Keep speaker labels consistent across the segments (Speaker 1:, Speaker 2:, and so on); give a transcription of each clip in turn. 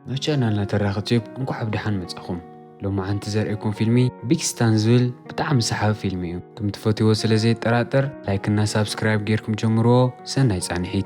Speaker 1: نشأنا تراخصيب نكو حبدحان متصخم لو ما عن تزرعكم فيلمي بيك ستانزويل بتاع مسحاب فيلمي كم تفوتي وصل زي تراتر لايكنا سبسكرايب غيركم جمرو سنة يصانحيت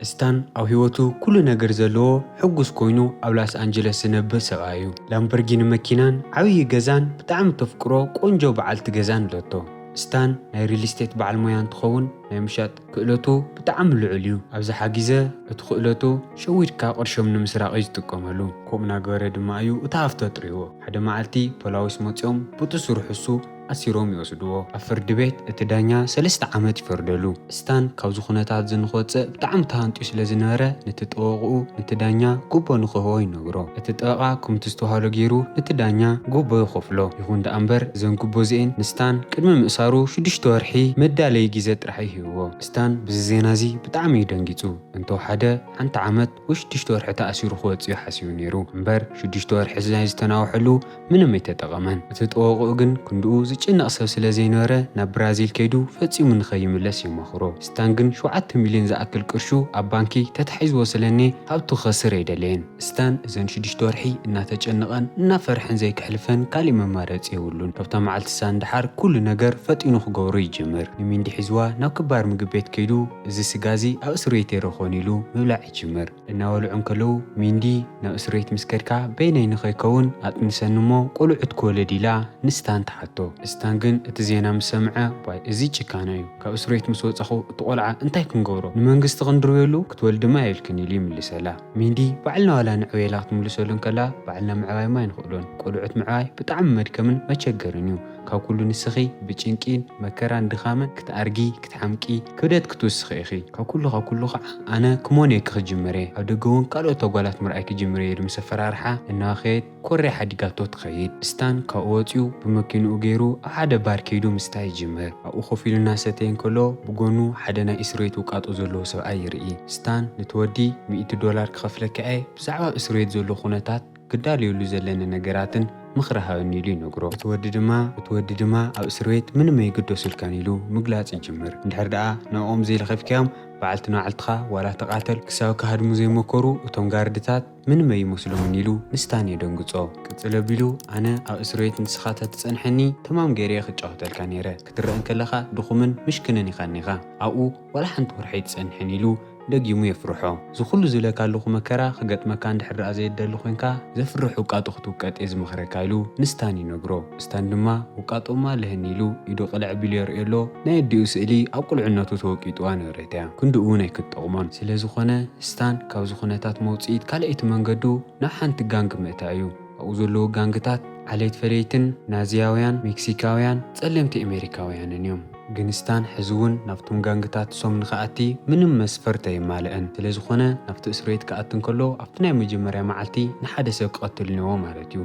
Speaker 1: استان او هيوتو كل نجر زلو حقوس كوينو او لاس انجلس نبه سبايو لامبرجين مكينان عوي غزان بتعم تفكرو قنجو بعالت غزان لوتو استان ناي ريل استيت بعل مويان تخون ناي مشات كእلتو بتعم العليو ابز حاجزه اتخእلتو شويدكا قرشم نمسراق يتقملو كومنا غره دمايو اتافتو طريو حدا معلتي بلاويس موتيوم بتسرحسو أسيروم يوسدوه أفرد بيت اتدانيا 3 عامات يفردلو استان كاوزو خونتات زنخوص بتعم تهانتيو سلازناره نتتوقو نتدانيا غوبو نخوو ينغرو اتتقا كم تستوهالو غيرو نتدانيا غوبو يخفلو يخون دا امبر زن غوبو زين نستان قدم مأسارو 6 ورحي مدالي غيزه طرحي هيو استان بزينازي بتعم يدنغيصو انتو حدا حنت عامات و6 ورحي تأسيرو خوصيو حسيو نيرو امبر 6 ورحي زايز تناوحلو منم يتتقمن اتتوقو غن كندو ጭና ሰብ ስለ ዘይነበረ ናብ ብራዚል ከይዱ ፈጺሙ ንኸይምለስ ይመኽሮ ስታንግን 7 ሚሊዮን ዝኣክል ቅርሹ ኣብ ባንኪ ተታሒዝዎ ስለኒ ሃብቱ ኸስር አይደለን ስታን እዘን 6 ወርሒ እናተጨነቐን እናፈርሕን ዘይክሕልፈን ካሊ መማረጽ የብሉን ካብታ መዓልቲ ሳንድሓር ኩሉ ነገር ፈጢኑ ክገብሩ ይጅምር ንሚንዲ ሒዝዋ ናብ ክባር ምግብ ቤት ከይዱ እዚ ስጋዚ ኣብ እስሬት የረኾን ኢሉ ምብላዕ ይጅምር እናበልዑን ከለው ሚንዲ ናብ እስሬት ምስከድካ በይነይ ንኸይከውን ኣጥንሰንሞ ቆልዑት ክወለድ ኢላ ንስታን ተሓቶ استان ግን እቲ ዜና ምሰምዐ ባይ እዚ ጭካናዩ ካብ እስሬት ምስ ወጻኹ እትቆልዓ እንታይ ክንገብሮ ንመንግስቲ ክንድርየሉ ክትወልድማ ይልክን ኢሉ ይምልሰላ ሚንዲ ባዕልና ዋላ ንዕቤላ ክትምልሰሉን ከላ ባዕልና ምዕባይ ማ ይንኽእሎን ቆልዑት ምዕባይ ብጣዕሚ መድከምን መቸገርን እዩ ካብ ኩሉ ንስኺ ብጭንቂን መከራን ድኻምን ክትኣርጊ ክትሓምቂ ክብደት ክትውስኺ ኢኺ ካብ ኩሉ ከዓ ኣነ ክሞኔ ክጅመረ ኣብ ደገውን ካልኦት ተጓላት ምርኣይ ክጅመረ ኢሉ ምስ ፈራርሓ እናኸይድ ኮርያ ሓዲጋቶ ትኸይድ ስታን ካብ ወፂኡ ብመኪንኡ ገይሩ ኣብ ሓደ ባር ከይዱ ምስታይ ይጅመር ኣብኡ ኮፍ ኢሉ እናሰተየን ከሎ ብጎኑ ሓደ ናይ እስሬት ውቃጦ ዘለዎ ሰብኣይ ይርኢ ስታን ንትወዲ $100 ክኸፍለካ ብዛዕባ እስሬት ዘሎ ኩነታት ክዳልየሉ ዘለና ነገራትን ምኽራሃውን ኢሉ ይነግሮ እትወዲ ድማ ኣብ እስሬት ምንም ኣይግደሱልካን ኢሉ ምግላጽ ይጅምር እንድሕር ደኣ ንኦም ዘይለኸፍክያም በዓልቲ ናዓልትኻ ዋላ ተቃተል ክሳብ ካሃድሙ ዘይመከሩ እቶም ጋርድታት ምንም ኣይመስሎምን ኢሉ ንስታን የደንግጾ ቅጽል ኣቢሉ ኣነ ኣብ እስሬት ንስኻ ተጸንሐኒ ተማም ገይረ ክጫወተልካ ነይረ ክትረአን ከለኻ ድኹምን ምሽክንን ኢኻ ኒኻ ኣብኡ ዋላ ሓንቲ ወርሒ ትጸንሐን ኢሉ ደጊሙ የፍርሖ ዝኹሉ ዝለካለኹ መከራ ክገጥመካ እንድሕር ደኣ ዘይደሊ ኮይንካ ዘፍርሕ ውቃጦ ክትውቀጥ እየ ዝመኽረካ ኢሉ ንስታን ይነግሮ ስታን ድማ ውቃጦማ ልህን ኢሉ ኢዱ ቅልዕ ቢሉ የርእየሎ ናይ ኣዲኡ ስእሊ ኣብ ቁልዕነቱ ተወቂጥዋ ነበረት እያ ክንድኡ ናይ ክትጠቕሞን ስለ ዝኾነ ስታን ካብ ዝኾነታት መውፅኢት ካልአይቲ መንገዱ ናብ ሓንቲ ጋንግ ምእታ እዩ ኣብኡ ዘለዉ ጋንግታት ዓለይት ፈለይትን ናዚያውያን ሜክሲካውያን ጸለምቲ ኣሜሪካውያንን እዮም ግንስታን ሕዝውን ናብቶም ጋንግታት ሶም ንኸኣቲ ምንም መስፈርት የማልአን ስለ ዝኾነ ናብቲ እስሬት ከኣትን ከሎ ኣብቲ ናይ መጀመርያ መዓልቲ ንሓደ ሰብ ክቐትል ነዎ ማለት እዩ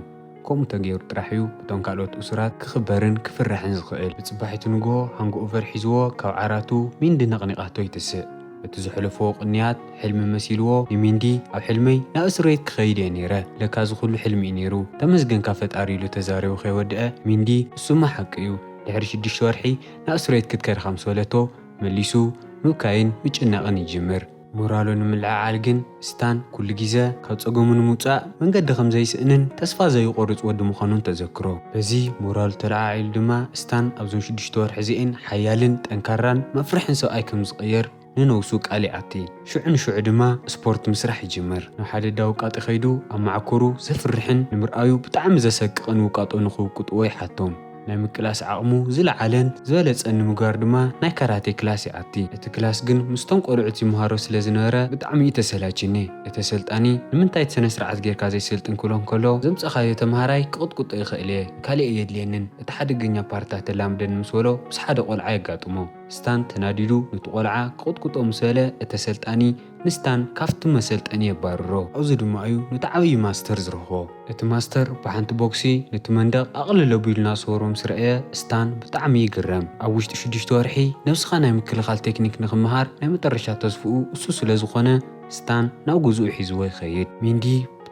Speaker 1: ከምኡ ተገይሩ ጥራሕ እዩ እቶም ካልኦት እሱራት ክኽበርን ክፍራሕን ዝኽእል ብጽባሒቱ ንግሆ ሃንጎኦቨር ሒዝዎ ካብ ዓራቱ ሚንዲ ነቕኒቓቶ ይትስእ እቲ ዝሕለፎ ቅንያት ሕልሚ መሲልዎ ንሚንዲ ኣብ ሕልመይ ናብ እስሬት ክኸይድ እየ ነይረ ለካ ዝኹሉ ሕልሚ እዩ ነይሩ ተመስገንካ ፈጣሪ ኢሉ ተዛሪቡ ከይወድአ ሚንዲ እሱማ ሓቂ እዩ ድሕሪ 6 ወርሒ ናብ እስሬት ክትከድ ከም ሰለቶ መሊሱ ምብካይን ምጭናቕን ይጅምር ሞራሉ ንምልዓዓል ግን ስታን ኩሉ ግዜ ካብ ፀገሙ ንምውፃእ መንገዲ ከም ዘይስእንን ተስፋ ዘይቆርጽ ወዲ ምዃኑን ተዘክሮ በዚ ሞራሉ ተለዓዒሉ ድማ ስታን ኣብዞን 6 ወርሒ እዚአን ሓያልን ጠንካራን መፍርሕን ሰብኣይ ከም ዝቕየር ንነውሱ ቃሊዓቲ ሽዑ ድማ ስፖርት ምስራሕ ይጅምር ናብ ሓደ ዳውቃጢ ኸይዱ ኣብ ማዕኮሩ ዘፍርሕን ንምርኣዩ ብጣዕሚ ዘሰቅቕን ውቃጦ ንኽውቅጥዎ ይሓቶም ናይ ምክላስ ዓቕሙ ዝለዓለን ዝበለጸን ንምግባር ድማ ናይ ካራቴ ክላስ ይኣቲ እቲ ክላስ ግን ምስቶም ቆልዑት ይመሃሮ ስለ ዝነበረ ብጣዕሚ ተሰላችኒ እቲ ሰልጣኒ ንምንታይ ስነ ስርዓት ጌርካ ዘይስልጥን ክብሎም ከሎ ዘምፀኻዮ ተምሃራይ ክቕጥቅጦ ይኽእል እየ ካልእ የድልየንን እቲ ሓደገኛ ፓርታት ተላምደን ምስ በሎ ምስ ሓደ ቆልዓ የጋጥሞ ስታን ተናዲዱ ነቲ ቆልዓ ክቕጥቅጦ ምስ በለ እቲ ሰልጣኒ ንስታን ካፍቲ መሰልጠኒ የባርሮ ኣብዚ ድማ እዩ ነቲ ዓብዪ ማስተር ዝረኽቦ እቲ ማስተር ብሓንቲ ቦክሲ ነቲ መንደቕ ኣቕልሎ ቢሉ እናሰወሮ ምስ ረአየ ስታን ብጣዕሚ ይግረም ኣብ ውሽጢ 6 ወርሒ ነብስኻ ናይ ምክልኻል ቴክኒክ ንኽምሃር ናይ መጨረሻ ተስፍኡ እሱ ስለ ዝኾነ ስታን ናብ ገዝኡ ሒዝዎ ይኸይድ ሚንዲ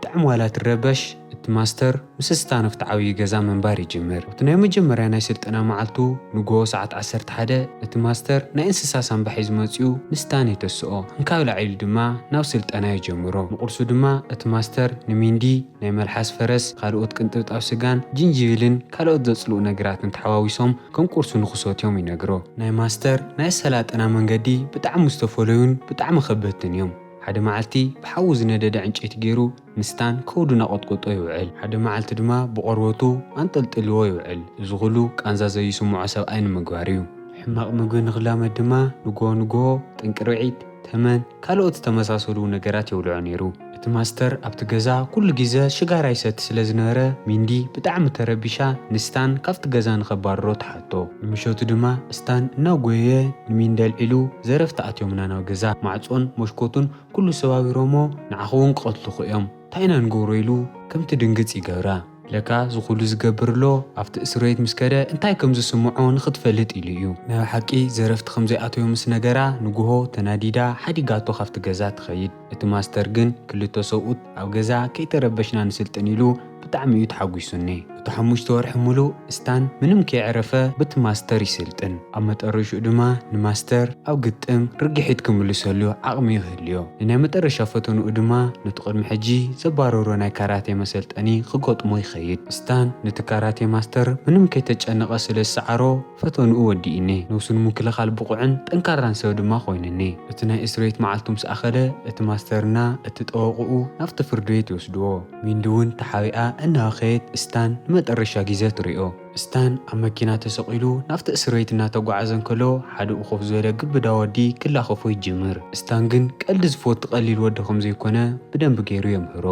Speaker 1: ብጣዕሚ ዋላ ትረበሽ እቲ ማስተር ምስ ስታን ኣብቲ ዓብዪ ገዛ ምንባር ይጅምር። ኣብቲ ናይ መጀመርያ ናይ ስልጠና መዓልቱ ንግሆ ሰዓት 11 እቲ ማስተር ናይ እንስሳ ሳንባ ሒዙ መፂኡ ንስታን የተስኦ እንካብ ላዒሉ ድማ ናብ ስልጠና ይጀምሮ። ንቁርሱ ድማ እቲ ማስተር ንሚንዲ ናይ መልሓስ ፈረስ ካልኦት ቅንጥብጣብ ስጋን ጅንጅብልን ካልኦት ዘጽልኡ ነገራትን ተሓዋዊሶም ከም ቁርሱ ንኽሰትዮም ይነግሮ። ናይ ማስተር ናይ ሰላጠና መንገዲ ብጣዕሚ ዝተፈለዩን ብጣዕሚ ከበድትን እዮም። ሓደ መዓልቲ ብሓዊ ዝነደደ ዕንጨይቲ ገይሩ ንስታን ከውዱ ናቆጥቆጦ ይውዕል። ሓደ መዓልቲ ድማ ብቆርበቱ አንጠልጥልዎ ይውዕል። እዚ ኩሉ ቃንዛ ዘይስምዖ ሰብኣይ ንምግባር እዩ። ሕማቕ ምግቢ ንኽላመድ ድማ ንጎ ጥንቅርዒት ተመን ካልኦት ዝተመሳሰሉ ነገራት የውልዖ ነይሩ። እቲ ማስተር ኣብቲ ገዛ ኩሉ ግዜ ሽጋራ ይሰቲ ስለ ዝነበረ ሚንዲ ብጣዕሚ ተረቢሻ ንስታን ካብቲ ገዛ ንኸባርሮ ተሓቶ። ንምሸቱ ድማ ስታን እናጎየ ንሚንዲ ኣልዒሉ ዘረፍቲ ኣትዮም ናብ ገዛ ማዕፆን መስኮቱን ኩሉ ሰባቢሮሞ ንዓኹውን ክቐትልኹ እዮም እንታይ ኢና ንገብሮ ኢሉ ከምቲ ድንግፅ ይገብራ። ለካ ዝኩሉ ዝገብርሎ ኣብቲ እስር ምስ ከደ እንታይ ከም ዝስምዖ ንኽትፈልጥ ኢሉ እዩ። ናይ ሓቂ ዘረፍቲ ከም ዘይኣተዮ ምስ ነገራ ንግሆ ተናዲዳ ሓዲጋቶ ካብቲ ገዛ ትኸይድ። እቲ ማስተር ግን ክልተ ሰብኡት ኣብ ገዛ ከይተረበሽና ንስልጥን ኢሉ ብጣዕሚ እዩ ተሓጒሱኒ። እቲ 5 ወርሒ ሙሉእ ስታን ምንም ከይዕረፈ በቲ ማስተር ይስልጥን። ኣብ መጨረሻኡ ድማ ንማስተር ኣብ ግጥም ርግሒት ክምልሰሉ ዓቕሚ ይህልዮ። ንናይ መጨረሻ ፈተንኡ ድማ ነቲ ቅድሚ ሕጂ ዘባረሮ ናይ ካራቴ መሰልጠኒ ክገጥሞ ይኸይድ። ስታን ነቲ ካራቴ ማስተር ምንም ከይተጨነቐ ስለ ዝሰዓሮ ፈተንኡ ወዲእኒ። ነብሱ ንምክልኻል ብቑዕን ጠንካራን ሰብ ድማ ኮይኑኒ። እቲ ናይ እስሬት መዓልቱ ምስ ኣኸለ እቲ ማስተርና እቲ ጠወቕኡ ናብቲ ፍርዲ ቤት ይወስድዎ። ሚንዲ እውን ተሓቢኣ እናኸየት ስታን ንመጨረሻ ግዜ ትሪኦ። ስታን ኣብ መኪና ተሰቂሉ ናብቲ እስር ቤት እናተጓዓዘ እንከሎ ሓደ ኮፍ ዝበለ ግብዳ ወዲ ክላኸፎ ይጅምር። ስታን ግን ቀልዲ ዝፈቱ ቀሊል ወዲ ከም ዘይኮነ ብደንብ ገይሩ የምህሮ።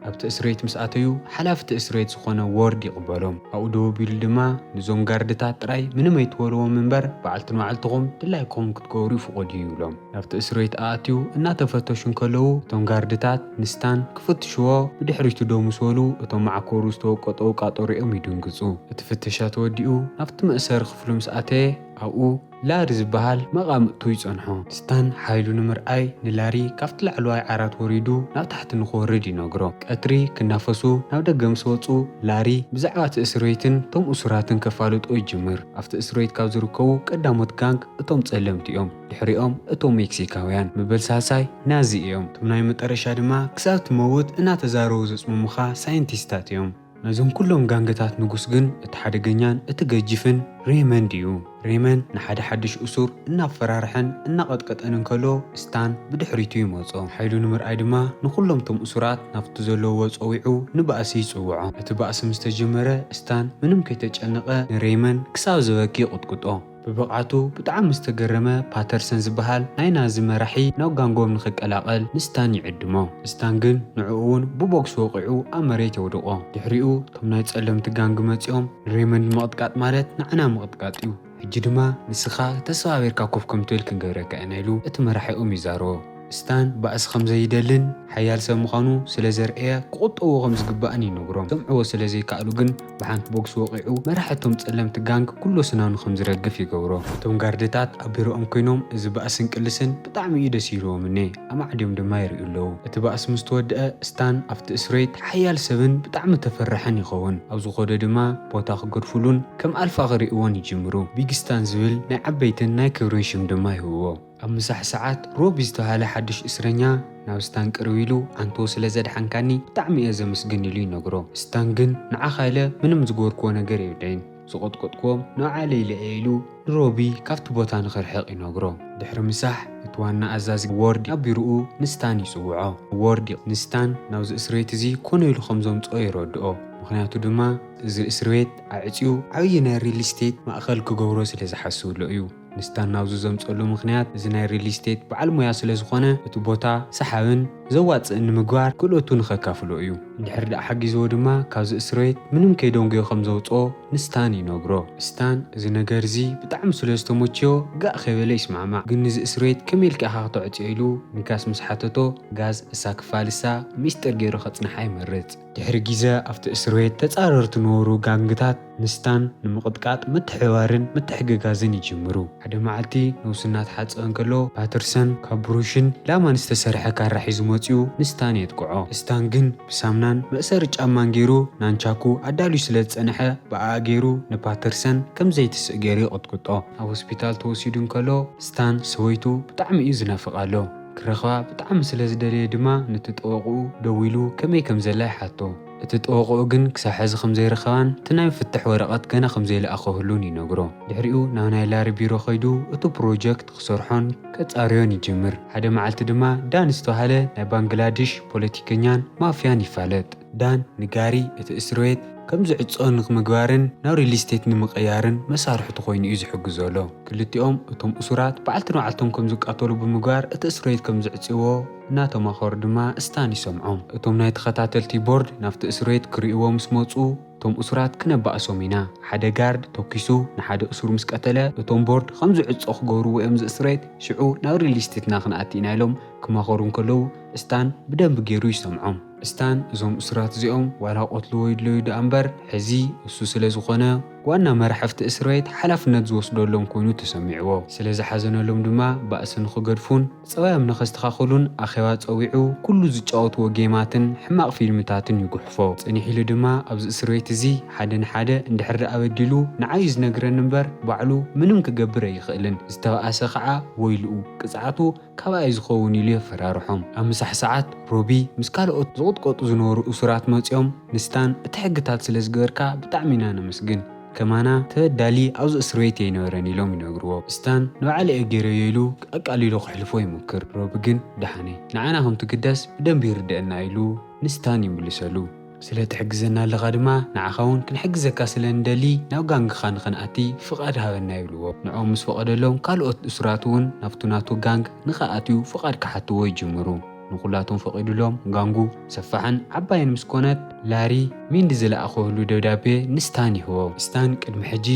Speaker 1: ኣብቲ እስር ቤት ምስ ኣተዩ ሓላፍቲ እስር ቤት ዝኾነ ወርድ ይቕበሎም። ኣብኡ ደው ቢሉ ድማ ንዞም ጋርድታት ጥራይ ምንም ኣይትበልዎም እምበር በዓልትን መዓልትኹም ድላይኩም ክትገብሩ ይፍቀዱ ይብሎም። ናብቲ እስር ቤት ኣትዩ እናተፈተሹ እንከለዉ እቶም ጋርድታት ንስታን ክፍትሽዎ ብድሕሪቱ ደው ምስ በሉ እቶም ማዕኮሩ ዝተወቀጡ ቃጠሪኦም ይድንግፁ። እቲ ፍተሻ ተወዲኡ ናብቲ መእሰሪ ክፍሉ ምስ ኣተየ ኣብኡ ላሪ ዝበሃል መቓምእቱ ይጸንሖ። ስታን ሓይሉ ንምርኣይ ንላሪ ካብቲ ላዕለዋይ ዓራት ወሪዱ ናብ ታሕቲ ንኽወርድ ይነግሮ። ቀትሪ ክናፈሱ ናብ ደገ ምስ ወፁ ላሪ ብዛዕባ እቲ እስር ቤትን እቶም እሱራትን ከፋልጦ ይጅምር። ኣብቲ እስር ቤት ካብ ዝርከቡ ቀዳሞት ጋንግ እቶም ጸለምቲ እዮም። ድሕሪኦም እቶም ሜክሲካውያን ምበልሳሳይ ናዚ እዮም። እቶም ናይ መጨረሻ ድማ ክሳብ ትመውት እናተዛረቡ ዘጽምሙኻ ሳይንቲስታት እዮም። ነዞም ኩሎም ጋንግታት ንጉስ ግን እቲ ሓደገኛን እቲ ገጅፍን ሬመንድ እዩ። ሬመንድ ንሓደ ሓድሽ እሱር እናፈራርሐን እናቐጥቀጠን እንከሎ ስታን ብድሕሪቱ ይመጾ። ሓይሉ ንምርኣይ ድማ ንኩሎም ቶም እሱራት ናብቲ ዘለዎ ፀዊዑ ንባእሲ ይጽውዖ። እቲ ባእሲ ምስ ተጀመረ ስታን ምንም ከይተጨነቐ ንሬመንድ ክሳብ ዝበኪ ይቕጥቅጦ። ብብቕዓቱ ብጣዕሚ ዝተገረመ ፓተርሰን ዝበሃል ናይ ናዚ መራሒ ናብ ጋንጎም ንኽቀላቐል ንስታን ይዕድሞ። ስታን ግን ንዕኡ እውን ብቦክስ ወቂዑ ኣብ መሬት የውድቆ። ድሕሪኡ እቶም ናይ ጸለምቲ ጋንግ መጺኦም ሬመንድ ምቕጥቃጥ ማለት ንዓና ምቕጥቃጥ እዩ፣ ሕጂ ድማ ንስኻ ተሰባቢርካ ኮፍ ከም ትብል ክንገብረካ ኢና ኢሉ እቲ መራሒኦም ይዛረቦ። ስታን ባእሲ ከም ዘይደልን ሓያል ሰብ ምዃኑ ስለ ዘርአየ ክቁጠቦ ከም ዝግባእን ይነግሮም። ሰምዕዎ ስለ ዘይከኣሉ ግን ብሓንቲ ቦክስ ወቂዑ መራሕቶም ጸለምቲ ጋንግ ኩሉ ስናኑ ከም ዝረግፍ ይገብሮ። እቶም ጋርድታት ኣብ ቢሮኦም ኮይኖም እዚ ባእስን ቅልስን ብጣዕሚ እዩ ደስ ይብሎምኒ ኣማዕድዮም ድማ ይርእዩ ኣለዉ። እቲ ባእሲ ምስ ተወድአ ስታን ኣብቲ እስር ቤት ሓያል ሰብን ብጣዕሚ ተፈራሕን ይኸውን። ኣብ ዝኸደ ድማ ቦታ ክገድፍሉን ከም ኣልፋ ክሪእዎን ይጅምሩ። ቢግ ስታን ዝብል ናይ ዓበይትን ናይ ክብርን ሽም ድማ ይህብዎ። ኣብ ምሳሕ ሰዓት ሮቢ ዝተባሃለ ሓድሽ እስረኛ ናብ ስታን ቅርብ ኢሉ አንቶ ስለ ዘድሓንካኒ ብጣዕሚ እየ ዘመስግን ኢሉ ይነግሮ። ስታን ግን ንዓኻ ኢለ ምንም ዝገበርክዎ ነገር የብለይን ዝቆጥቆጥክዎም ንዓለ ኢለየ ኢሉ ንሮቢ ካብቲ ቦታ ንኽርሕቕ ይነግሮ። ድሕሪ ምሳሕ እቲ ዋና ኣዛዚ ወርድ ኣብ ቢሮኡ ንስታን ይጽውዖ። ወርድ ንስታን ናብዚ እስር ቤት እዚ ኮነ ኢሉ ከም ዘምጽኦ ይረድኦ። ምክንያቱ ድማ እዚ እስር ቤት ኣዕፅዩ ዓብዪ ናይ ሪል ስቴት ማእኸል ክገብሮ ስለ ዝሓስብሎ እዩ። ንስታን ናብዚ ዘምጸሉ ምክንያት እዚ ናይ ሪል ስቴት በዓል ሞያ ስለ ዝኾነ እቲ ቦታ ሰሓብን ዘዋፅእን ንምግባር ክእለቱ ንኸካፍሎ እዩ። እንድሕር ዳኣ ሓጊዝዎ ድማ ካብዚ እስር ቤት ምንም ከይደንጎዮ ከም ዘውፅኦ ንስታን ይነግሮ። ስታን እዚ ነገር እዚ ብጣዕሚ ስለ ዝተመችዮ ጋእ ከይበለ ይስማዕማዕ። ግን እዚ እስር ቤት ከመይ ኢልካ ኢኻ ክትዕፅዮ ኢሉ ንጋስ ምስ ሓተቶ ጋዝ እሳ ክፋልሳ ሚስጥር ገይሩ ከጽንሓ ይመርጽ። ድሕሪ ግዜ ኣብቲ እስር ቤት ተጻረርቲ ዝነበሩ ጋንግታት ንስታን ንምቕጥቃጥ ምትሕብባርን ምትሕግጋዝን ይጅምሩ። ሓደ መዓልቲ ነብሱ እናተሓፀበ እንከሎ ፓተርሰን ካብ ብሩሽን ላማን ዝተሰርሐ ካራ ሒዙ መፂኡ ንስታን የጥቅዖ ስታን ግን ብሳምናን መእሰሪ ጫማን ገይሩ ናንቻኩ ኣዳልዩ ስለ ዝፀንሐ ብኣ ገይሩ ንፓተርሰን ከም ዘይትስእ ገይሩ ይቕጥቅጦ ኣብ ሆስፒታል ተወሲዱ እንከሎ ስታን ሰወይቱ ብጣዕሚ እዩ ዝናፍቃሎ ክረኽባ ብጣዕሚ ስለ ዝደለየ ድማ ነቲ ጠወቕኡ ደው ኢሉ ከመይ ከም ዘላ ይሓቶ እቲ ጠወቕኡ ግን ክሳብ ሕዚ ከም ዘይረኸባን እቲ ናይ ፍትሕ ወረቐት ገና ከም ዘይለኣኸህሉን ይነግሮ ድሕሪኡ ናብ ናይ ላሪ ቢሮ ኸይዱ እቲ ፕሮጀክት ክሰርሖን ከጻርዮን ይጅምር ሓደ መዓልቲ ድማ ዳን ዝተባሃለ ናይ ባንግላዴሽ ፖለቲከኛን ማፍያን ይፋለጥ ዳን ንጋሪ እቲ እስር ቤት ከም ዝዕጾ ንኽምግባርን ናብ ሪል ስቴት ንምቕያርን መሳርሕቱ ኮይኑ እዩ ዝሕግዘሎ ክልቲኦም እቶም እሱራት በዓልቲ ንባዕልቶም ከም ዝቃተሉ ብምግባር እቲ እስር ቤት ከም ዝዕጽዎ እናተማኸሩ ድማ ስታን ይሰምዖም እቶም ናይ ተኸታተልቲ ቦርድ ናብቲ እስር ቤት ክርእይዎ ምስ መፁ እቶም እሱራት ክነባእሶም ኢና ሓደ ጋርድ ተኪሱ ንሓደ እሱር ምስ ቀተለ እቶም ቦርድ ከም ዝዕጾ ክገብርዎ እዮም ዝእስር ቤት ሽዑ ናብ ሪል ስቴትና ክንኣቲ ኢና ኢሎም ክማኸሩ እንከለዉ ስታን ብደንቢ ገይሩ ይሰምዖም ስታን እዞም እሱራት እዚኦም ዋላ ቆትልዎ ይድለዩ ዳ እምበር ሕዚ እሱ ስለ ዝኾነ ዋና መራሕፍቲ እስር ቤት ሓላፍነት ዝወስደሎም ኮይኑ ተሰሚዕዎ ስለ ዝሓዘነሎም ድማ ባእሲ ንኽገድፉን ፀባዮም ንኸስተኻኸሉን ኣኼባ ፀዊዑ ኩሉ ዝጫወትዎ ጌማትን ሕማቕ ፊልምታትን ይጉሕፎ ፅኒሕ ኢሉ ድማ ኣብዚ እስር ቤት እዚ ሓደ ንሓደ እንድሕር ደኣ በዲሉ ንዓዩ ዝነግረን እምበር ባዕሉ ምንም ክገብር ኣይኽእልን ዝተባኣሰ ከዓ ወይልኡ ቅፅዓቱ ካብኣይ ዝኸውን ኢሉ የፈራርሖም ኣብ ምሳሕ ሰዓት ሮቢ ምስ ካልኦት ዝቕጥቀጡ ዝነበሩ እሱራት መፂኦም ንስታን እቲ ሕግታት ስለ ዝገበርካ ብጣዕሚ ኢና ነመስግን ከማና ተበዳሊ ኣብዚ እስር ቤት ኣይነበረን ኢሎም ይነግርዎ ስታን ንባዕሊ ገይረዮ ኢሉ ኣቃሊሉ ክሕልፎ ይሞክር ሮቢ ግን ዳሓነ ንዓና ከም ትግደስ ብደንቢ ይርድአና ኢሉ ንስታን ይምልሰሉ ስለ ትሕግዘና ኣለኻ ድማ ንዓኻ እውን ክንሕግዘካ ስለ ንደሊ ናብ ጋንግኻ ንኽንኣቲ ፍቓድ ሃበና ይብልዎ ንዖም ምስ ፈቐደሎም ካልኦት እሱራት እውን ናብቱ ናቱ ጋንግ ንኽኣትዩ ፍቓድ ክሓትዎ ይጅምሩ ንኹላቶም ፈቒዱሎም ጋንጉ ሰፋሕን ዓባይን ምስ ኮነት ላሪ ሚንዲ ዝለኣኸህሉ ደብዳቤ ንስታን ይህቦ ስታን ቅድሚ ሕጂ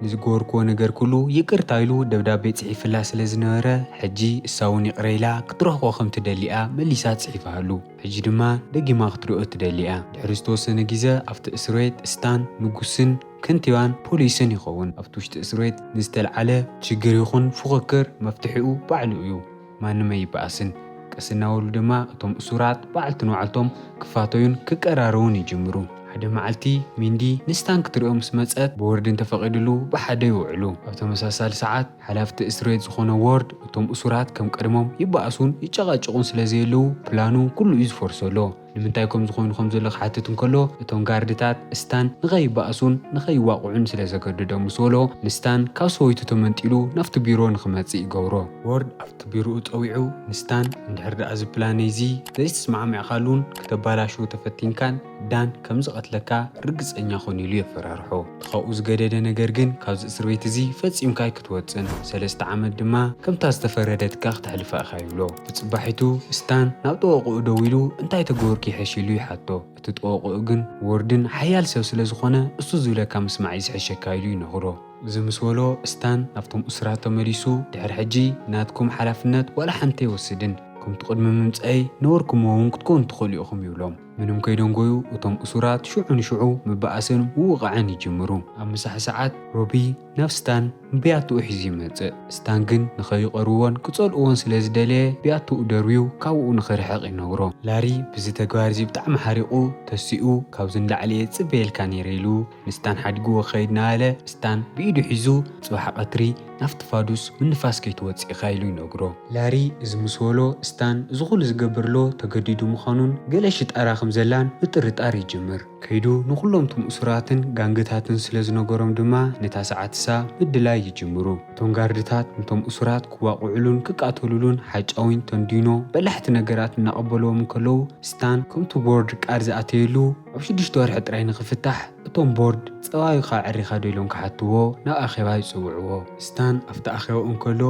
Speaker 1: ንዝገበርክዎ ነገር ኩሉ ይቅርታ ኢሉ ደብዳቤ ጽሒፍላ ስለ ዝነበረ ሕጂ እሳ እውን ይቕረ ኢላ ክትረኽቦ ከም ትደሊኣ መሊሳ ጽሒፋሃሉ ሕጂ ድማ ደጊማ ክትሪኦ ትደሊኣ ድሕሪ ዝተወሰነ ግዜ ኣብቲ እስር ቤት ስታን ንጉስን ከንቲባን ፖሊስን ይኸውን ኣብቲ ውሽጢ እስር ቤት ንዝተለዓለ ችግር ይኹን ፉኽክር መፍትሒኡ ባዕሉ እዩ ማንም ኣይበኣስን ቀስናወሉ ድማ እቶም እሱራት በዓልቲ ንባዕልቶም ክፋተዩን ክቀራረቡን ይጅምሩ ሓደ መዓልቲ ሚንዲ ንስታን ክትሪኦም ምስ መፀት ብወርድን ተፈቒድሉ ብሓደ ይውዕሉ ኣብ ተመሳሳሊ ሰዓት ሓላፍቲ እስር ቤት ዝኾነ ወርድ እቶም እሱራት ከም ቀድሞም ይበኣሱን ይጨቓጭቑን ስለ ዘየለዉ ፕላኑ ኩሉ እዩ ዝፈርሰሎ ንምንታይ ከም ዝኾኑ ከም ዘሎ ክሓትት እንከሎ እቶም ጋርድታት ስታን ንኸይበኣሱን ንኸይዋቕዑን ስለ ዘገድዶም ምስ በሎ ንስታን ካብ ሰወይቱ ተመንጢሉ ናብቲ ቢሮ ንኽመፅእ ይገብሮ ወርድ ኣብቲ ቢሮኡ ፀዊዑ ንስታን እንድሕር ደኣ እዚ ፕላን እዚ ዘይተስማዕሚዕካሉን ክተባላሽው ተፈቲንካን ዳን ከም ዝቐትለካ ርግፀኛ ኾኑ ኢሉ የፈራርሖ ትኻብኡ ዝገደደ ነገር ግን ካብዚ እስር ቤት እዚ ፈፂምካይ ክትወፅን 3 ዓመት ድማ ከምታ ዝተፈረደትካ ክትሕልፋ ኢኻ ይብሎ ብፅባሒቱ ስታን ናብ ጠወቕኡ ደው ኢሉ እንታይ ተገበርኩ ይሕሽሉ ይሓቶ እቲ ጠወቕኡ ግን ወርድን ሓያል ሰብ ስለ ዝኾነ እሱ ዝብለካ ምስማዕ ይዝሕሸካ ኢሉ ይነግሮ እዚ ምስ በሎ ስታን ናብቶም እሱራት ተመሊሱ ድሕሪ ሕጂ ናትኩም ሓላፍነት ዋላ ሓንቲ ኣይወስድን ከምቲ ቅድሚ ምምፅአይ ነበርኩሞ እውን ክትኮኑ ትኽእሉ ኢኹም ይብሎም ምንም ከይደንጎዩ እቶም እሱራት ሽዑ ንሽዑ ምበኣስን ምውቃዕን ይጅምሩ ኣብ ምሳሕ ሰዓት ሮቢ ናብ ስታን ብያትኡ ሒዙ ይመፅእ ስታን ግን ንኸይቐርዎን ክፀልእዎን ስለ ዝደለየ ብያትኡ ደርብዩ ካብኡ ንኽርሕቕ ይነግሮ ላሪ ብዚ ተግባር እዚ ብጣዕሚ ሓሪቑ ተሲኡ ካብዚ ንላዕሊ ፅበየልካ ነይረ ኢሉ ንስታን ሓዲግዎ ኸይድ ናበለ ስታን ብኢዱ ሒዙ ፅባሕ ቀትሪ ናፍቲ ፋዱስ ምንፋስ ከይትወፅእ ኢኻ ኢሉ ይነግሮ ላሪ እዚ ምስ በሎ ስታን እዚ ኩሉ ዝገብርሎ ተገዲዱ ምዃኑን ገለ ሽጣራ ከም ዘላን ምጥርጣር ይጅምር ከይዱ ንኹሎም ቶም እሱራትን ጋንግታትን ስለ ዝነገሮም ድማ ነታ ሰዓትሳ ምድላይ ይጅምሩ እቶም ጋርድታት ነቶም እሱራት ክዋቕዑሉን ክቃተሉሉን ሓጫዊን ተንዲኖ በላሕቲ ነገራት እናቐበልዎም እንከለዉ ስታን ከምቲ ቦርድ ቃር ዝኣተየሉ ኣብ 6 ወርሒ ጥራይ ንኽፍታሕ እቶም ቦርድ ፀባዩ ካብ ዕሪኻ ዶ ኢሎም ክሓትዎ ናብ ኣኼባ ይፅውዕዎ ስታን ኣብቲ ኣኼባ እንከሎ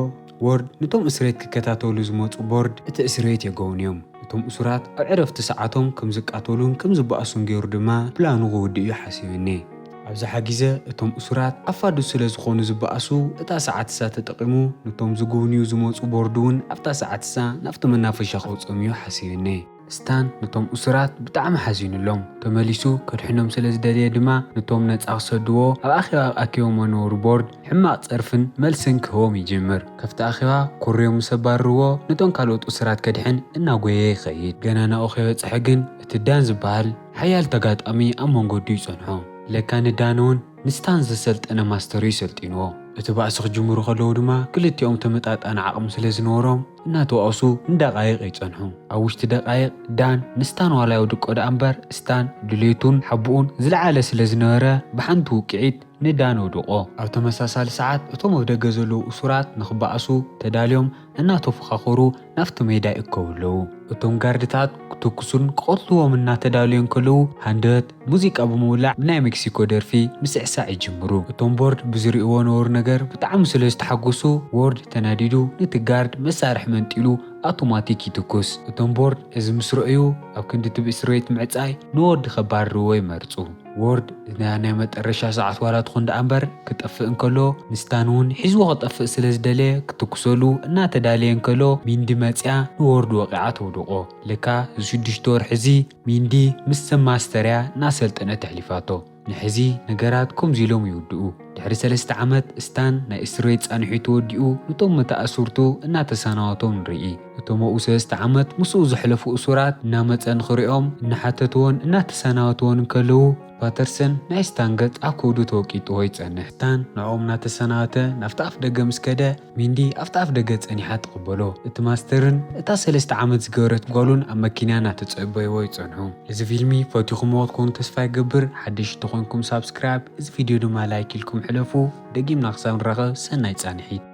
Speaker 1: ወርድ ነቶም እስር ቤት ክከታተሉ ዝመፁ ቦርድ እቲ እስር ቤት የገውንዮም እቶም እሱራት ኣብ ዕረፍቲ ሰዓቶም ከም ዝቃተሉን ከም ዝበኣሱን ገይሩ ድማ ፕላኑ ክውድእ እዩ ሓሲብኒ ኣብዛሓ ግዜ እቶም እሱራት ኣፋዱስ ስለ ዝኾኑ ዝበኣሱ እታ ሰዓትሳ ተጠቒሙ ነቶም ዝግውንዩ ዝመፁ ቦርድ እውን ኣብታ ሰዓትሳ ናብቲ መናፈሻ ከውፅኦም እዩ ሓሲብኒ ስታን ነቶም እስራት ብጣዕሚ ሓዚኑሎም ተመሊሱ ከድሕኖም ስለ ዝደልየ ድማ ነቶም ነፃ ክሰድዎ ኣብ ኣኼባ ኣኪቦም ዝነበሩ ቦርድ ሕማቕ ፀርፍን መልስን ክህቦም ይጅምር። ከፍቲ ኣኼባ ኩርዮም ምስ ኣባርርዎ ነቶም ካልኦት እስራት ከድሕን እናጎየ ይኸይድ። ገና ናብኡ ከይበፅሐ ግን እቲ ዳን ዝበሃል ሓያል ተጋጣሚ ኣብ መንገዱ ይፀንሖ። ለካ ንዳን እውን ንስታን ዘሰልጠነ ማስተሩ ይሰልጢንዎ። እቲ ባእሲ ክጅምሩ ከለዉ ድማ ክልቲኦም ተመጣጣኒ ዓቕሚ ስለ ዝነበሮም እናተዋእሱ ንደቃይቕ ይፀንሑ። ኣብ ውሽጢ ደቃይቕ ዳን ንስታን ዋላ የውድቆ ዳኣ እምበር ስታን ድሌቱን ሓቡኡን ዝለዓለ ስለ ዝነበረ ብሓንቲ ውቅዒት ንዳን ወድቆ። ኣብ ተመሳሳሊ ሰዓት እቶም ኣብ ደገ ዘለዉ እሱራት ንኽበኣሱ ተዳልዮም እናተፎኻኸሩ ናፍቲ ሜዳ ይእከቡ ኣለዉ። እቶም ጋርድታት ክትኩሱን ክቐትልዎም እናተዳልዮም ከለዉ ሃንደበት ሙዚቃ ብምውላዕ ብናይ ሜክሲኮ ደርፊ ምስዕሳዕ ይጅምሩ። እቶም ቦርድ ብዝሪእዎ ነበሩ ነገር ብጣዕሚ ስለ ዝተሓጎሱ ቦርድ ተናዲዱ ነቲ ጋርድ መሳርሒ መንጢሉ ኣውቶማቲክ ይትኩስ። እቶም ቦርድ እዚ ምስ ረአዩ ኣብ ክንዲ ትብእስሬት ምዕጻይ ንወርዲ ከባርርዎ ይመርፁ። ወርድ ናይ መጨረሻ ሰዓት ዋላ ትኹን ደኣ እምበር ክጠፍእ እንከሎ ንስታን እውን ሒዝዎ ክጠፍእ ስለ ዝደለየ ክትኩሰሉ እናተዳለየ እንከሎ ሚንዲ መፅያ ንወርድ ወቂዓ ተውድቆ። ልካ እዚ 6 ወርሒ እዚ ሚንዲ ምስ ማስተርያ እናሰልጠነት ተሕሊፋቶ። ንሕዚ ነገራት ከምዚ ኢሎም ይውድኡ። ድሕሪ 3 ዓመት ስታን ናይ እስር ቤት ፃንሑ ተወዲኡ ነቶም መተኣስርቱ እናተሰናበቶም ንርኢ። እቶም ኣብኡ 3 ዓመት ምስኡ ዘሕለፉ እሱራት እናመፀ ንኽሪኦም እናሓተትዎን እናተሰናበትዎን እንከለዉ ፓተርሰን ናይ ስታን ገጽ ኣብ ከውዱ ተወቂጥዎ ይጸንሕ። ስታን ንዖም እናተሰናበተ ናብቲ ኣፍ ደገ ምስ ከደ ሚንዲ ኣብቲ ኣፍ ደገ ጸኒሓ ትቕበሎ። እቲ ማስተርን እታ 3 ዓመት ዝገበረት ጓሉን ኣብ መኪና እናተጸበይዎ ይጸንሑ። እዚ ፊልሚ ፈቲኹምዎ ክትኮኑ ተስፋ ይገብር። ሓደሽቲ ኮይንኩም ሳብስክራይብ፣ እዚ ቪድዮ ድማ ላይክ ኢልኩም ሕለፉ። ደጊምና ክሳብ ንራኸብ ሰናይ ጻንሒት።